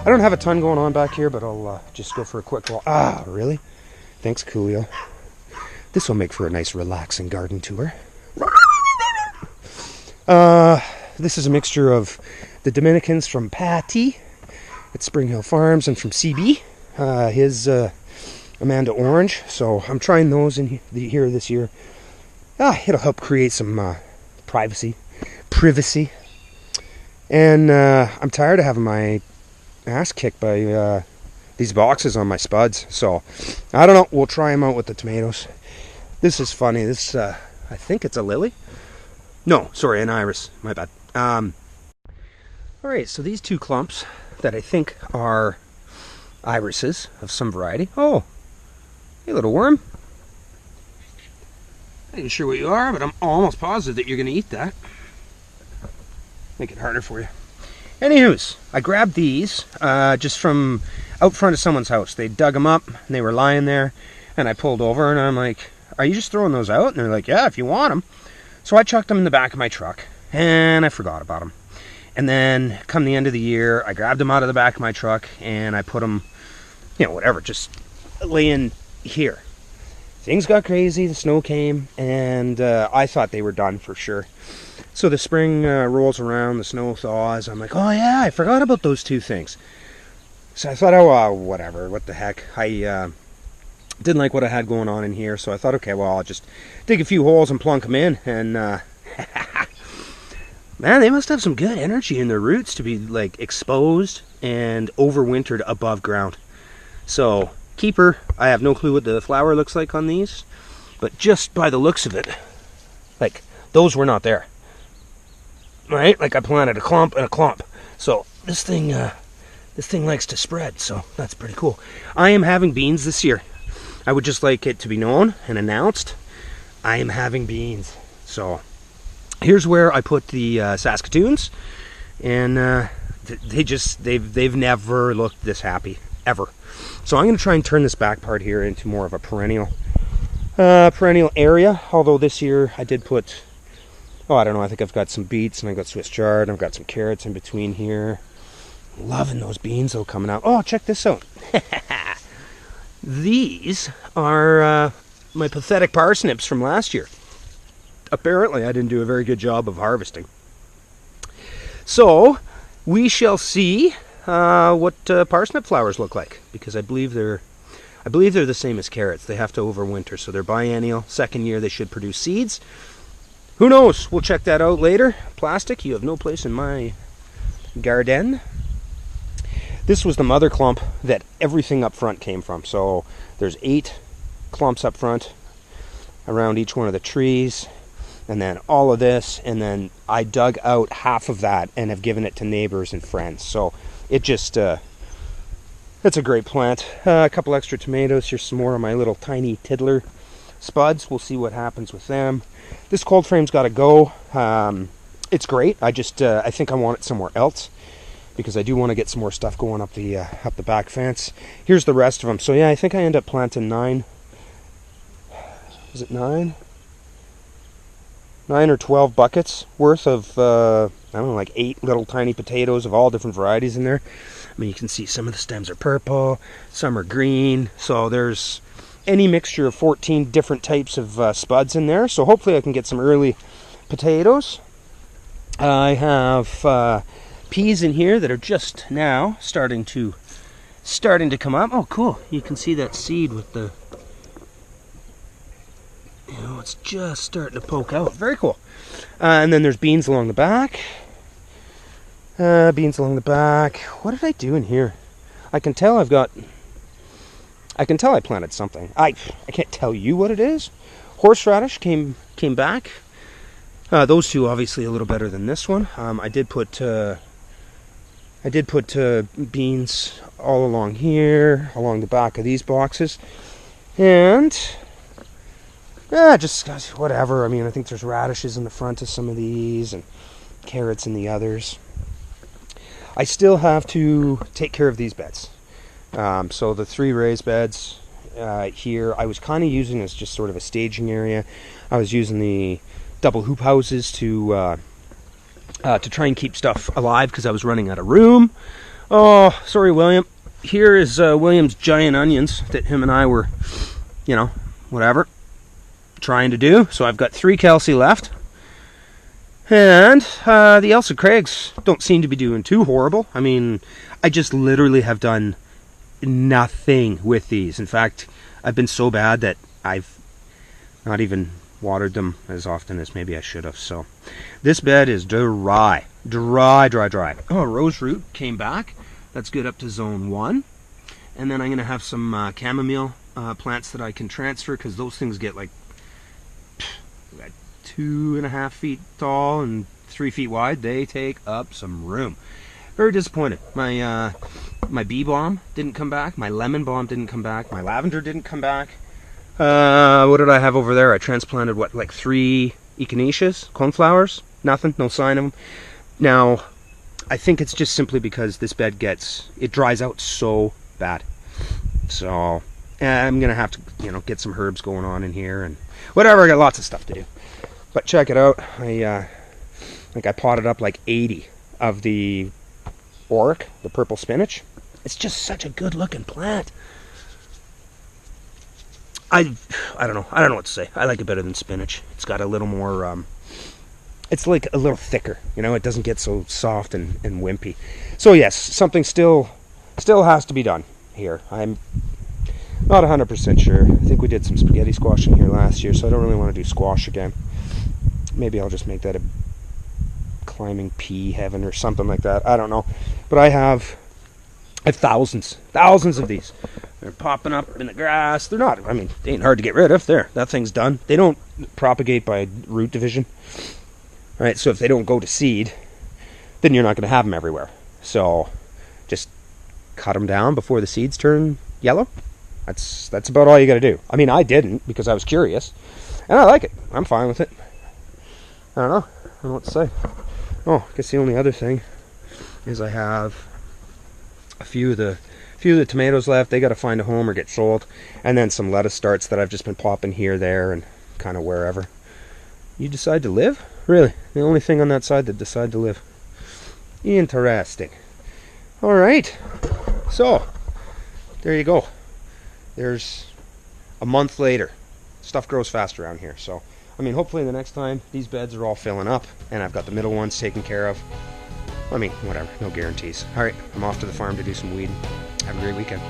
I don't have a ton going on back here, but I'll just go for a quick walk. Ah, really? Thanks, Coolio. This will make for a nice relaxing garden tour. This is a mixture of the Dominicans from Patty at Spring Hill Farms and from CB, his Amanda Orange. So I'm trying those in here this year. It'll help create some privacy. And I'm tired of having my ass kicked by these boxes on my spuds. So I don't know. We'll try them out with the tomatoes. This is funny. This I think it's a lily. No, sorry, an iris. My bad. Alright, so these two clumps that I think are irises of some variety. Oh, hey little worm. I ain't sure what you are, but I'm almost positive that you're going to eat that. Make it harder for you. Anywho's, I grabbed these just from out front of someone's house. They dug them up and they were lying there, and I pulled over and I'm like, are you just throwing those out? And they're like, yeah, if you want them. So I chucked them in the back of my truck and I forgot about them. And then come the end of the year, I grabbed them out of the back of my truck and I put them, whatever, just laying here. Things got crazy, the snow came, and I thought they were done for sure. So the spring rolls around, the snow thaws, I'm like, oh yeah, I forgot about those two things. So I thought, oh, whatever, what the heck. I didn't like what I had going on in here, so I thought, okay, well, I'll just dig a few holes and plunk them in, and man, they must have some good energy in their roots to be like exposed and overwintered above ground. So keeper, I have no clue what the flower looks like on these, but just by the looks of it, like those were not there, right? Like I planted a clump and a clump. So this thing likes to spread, so that's pretty cool. I am having beans this year. I would just like it to be known and announced. I am having beans. So here's where I put the Saskatoons, and they've never looked this happy ever. So I'm going to try and turn this back part here into more of a perennial area. Although this year I did put, I don't know, I think I've got some beets and I've got Swiss chard and I've got some carrots in between here. Loving those beans though coming out. Oh, check this out. These are my pathetic parsnips from last year. Apparently I didn't do a very good job of harvesting. So we shall see what parsnip flowers look like, because I believe they're the same as carrots. They have to overwinter, so they're biennial. Second year they should produce seeds. Who knows? We'll check that out later. Plastic, you have no place in my garden. This was the mother clump that everything up front came from. So there's 8 clumps up front around each one of the trees, and then all of this, and then I dug out half of that and have given it to neighbors and friends. So it just, it's a great plant. A couple extra tomatoes. Here's some more of my little tiny tiddler spuds. We'll see what happens with them. This cold frame's got to go. It's great. I think I want it somewhere else, because I do want to get some more stuff going up the back fence. Here's the rest of them. So yeah, I think I end up planting 9. Is it 9? 9 or 12 buckets worth of, I don't know, like 8 little tiny potatoes of all different varieties in there. I mean, you can see some of the stems are purple, some are green. So there's any mixture of 14 different types of spuds in there. So hopefully I can get some early potatoes. I have peas in here that are just now starting to come up. Oh, cool. You can see that seed with the, it's just starting to poke out. Very cool. And then there's beans along the back. What did I do in here? I can tell I planted something. I can't tell you what it is. Horseradish came back. Those two obviously a little better than this one. I did put beans all along here, along the back of these boxes, and just whatever. I mean, I think there's radishes in the front of some of these and carrots in the others. I still have to take care of these beds. So the 3 raised beds here, I was kind of using as just sort of a staging area. I was using the double hoop houses to try and keep stuff alive, because I was running out of room. Oh, sorry, William. Here is William's giant onions that him and I were, whatever, trying to do. So I've got 3 Kelsey left. And the Ailsa Craigs don't seem to be doing too horrible. I mean, I just literally have done nothing with these. In fact, I've been so bad that I've not even watered them as often as maybe I should have. So this bed is dry. Oh, rose root came back. That's good up to zone 1. And then I'm going to have some chamomile plants that I can transfer, because those things get like 2.5 feet tall and 3 feet wide. They take up some room. Very disappointed. My bee balm didn't come back. My lemon balm didn't come back. My lavender didn't come back. What did I have over there? I transplanted, like 3 echinaceas, coneflowers? Nothing, no sign of them. Now, I think it's just simply because this bed it dries out so bad. So, I'm going to have to, get some herbs going on in here and whatever. I got lots of stuff to do. But check it out. I potted up like 80 of the Auric, the purple spinach. It's just such a good looking plant. I don't know. I don't know what to say. I like it better than spinach. It's got a little more, it's like a little thicker. It doesn't get so soft and wimpy. So yes, something still has to be done here. I'm not 100% sure. I think we did some spaghetti squash in here last year, so I don't really want to do squash again. Maybe I'll just make that a climbing pea heaven or something like that. I don't know. But I have thousands of these. They're popping up in the grass. They're not, they ain't hard to get rid of. That thing's done. They don't propagate by root division. Right, so if they don't go to seed, then you're not going to have them everywhere. So just cut them down before the seeds turn yellow. That's about all you got to do. I didn't, because I was curious. And I like it. I'm fine with it. I don't know what to say. Oh, I guess the only other thing is I have a few of the tomatoes left. They got to find a home or get sold. And then some lettuce starts that I've just been popping here, there, and kind of wherever. You decide to live? Really? The only thing on that side that decide to live. Interesting. All right. So, there you go. There's a month later. Stuff grows fast around here. So, hopefully the next time these beds are all filling up and I've got the middle ones taken care of. Whatever. No guarantees. All right. I'm off to the farm to do some weeding. Have a great weekend.